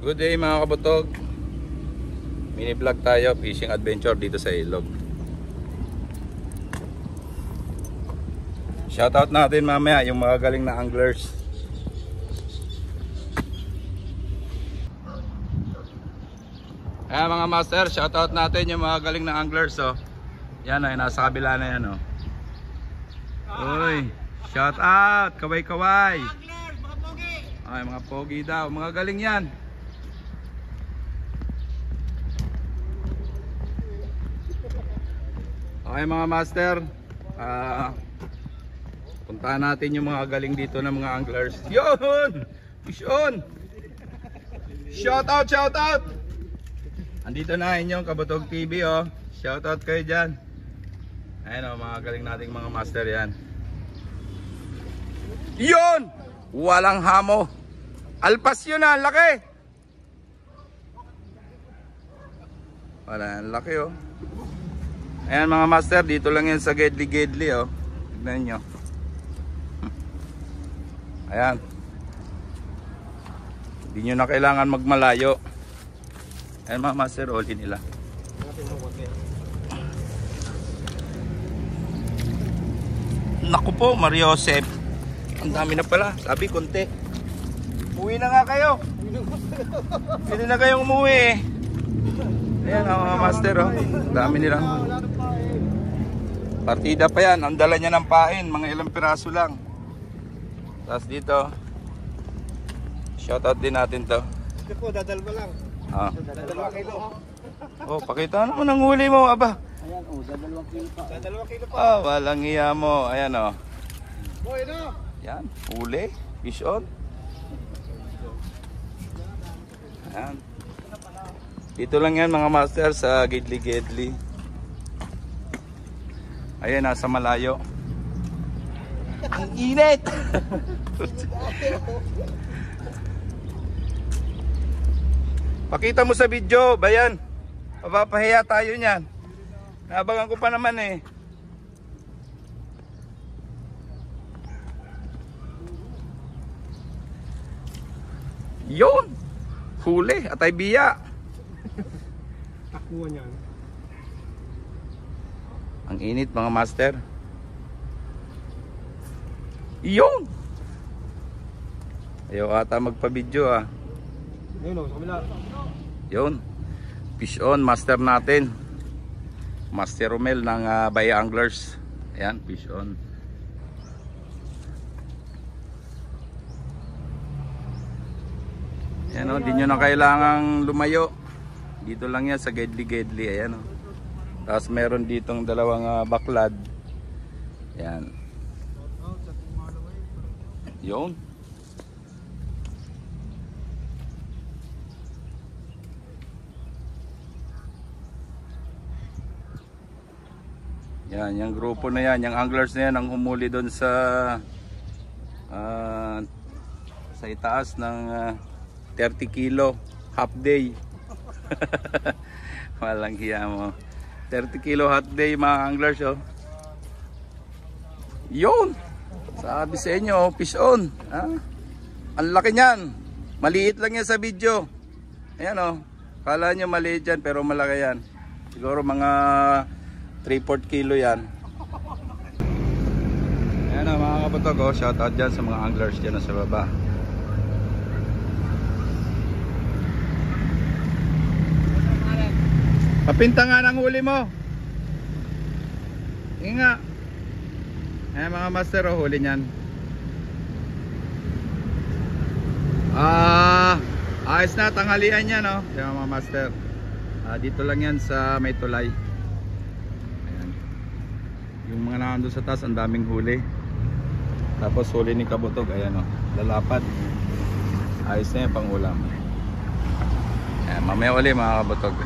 Good day mga kabutog. Mini vlog tayo, fishing adventure dito sa ilog. Shoutout natin mamaya yung mga galing na anglers. Ayan mga master, shoutout natin yung mga galing na anglers. Oh. Yan o, nasa kabila na yan. Oh. Uy, shoutout, kaway-kaway. Ay, mga pogi daw, mga galing yan. Okay mga master, puntahan natin yung mga galing dito ng mga anglers. Yun! Fish on! Shoutout, shoutout! Andito na inyong Kabutog TV oh. Shoutout kayo dyan. Ayan o, mga galing nating mga master yan. Yun! Walang hamo. Alpas yun ah, laki! Wala, laki oh. Ayan mga master, dito lang yan sa Gedli oh. Tignan nyo. Ayan. Hindi nyo na kailangan magmalayo. Ayan mga master, huli nila. Naku po, Mario Joseph. Ang dami na pala, sabi konti. Uwi na nga kayo. Pwede na kayong umuwi eh. Ayan mga master oh. Dami nilang partida pa yan. Ang dala niya ng pain, mga ilang piraso lang. Tapos dito, shoutout din natin to. Ito po, dadalwa lang. Dadalwa kilo. Oh, pakita naman ang huli mo, aba. Ayan, oh, dadalwa kilo pa. Dadalwa kilo pa. Ah, walang iya mo. Ayan oh. Boy, no? Yan, huli, fish on. Ayan. Dito lang yan mga master sa Gedli. Ayan, nasa malayo. Ang init! Pakita mo sa video, bayan. Papapahiya tayo niyan. Nabangan ko pa naman eh. Yun! Huli, atay biya. Takbuhan yan. Ang init mga master. Yun! Ayaw ata magpa-video ah. Ayun o, sa kabila. Yun. Fish on, master natin. Master Romel ng Baya Anglers. Ayan, fish on. Ayan o, di nyo na kailangang lumayo. Dito lang yan sa Gedli. Ayan o. Tapos meron ditong dalawang baklad. Ayan. Yun. Yan, yung grupo na yan, yung anglers na yan ang humuli doon sa itaas ng 30 kilo half day. Walang hiya mo. 30 kilo half day mga anglers oh. Yun! Sabi sa inyo, fish on. Ang laki niyan. Maliit lang yan sa video. Ayan oh. Kala nyo maliit yan pero malaki yan. Siguro mga 3-4 kilo yan. Ayan oh, mga kabutog oh. Shoutout dyan sa mga anglers dyan sa baba. Papinta nga ng huli mo. Inga. Ayan mga master oh, huli nyan. Ayos na, tanghalian yan oh. Ayan mga master. Dito lang yan sa may tulay. Ayan. Yung mga nandun sa taas, ang daming huli. Tapos huli ni Kabutog, ayan oh, lalapad. Ayos na yan pang ulam. Ayan, mamaya uli mga Kabutog.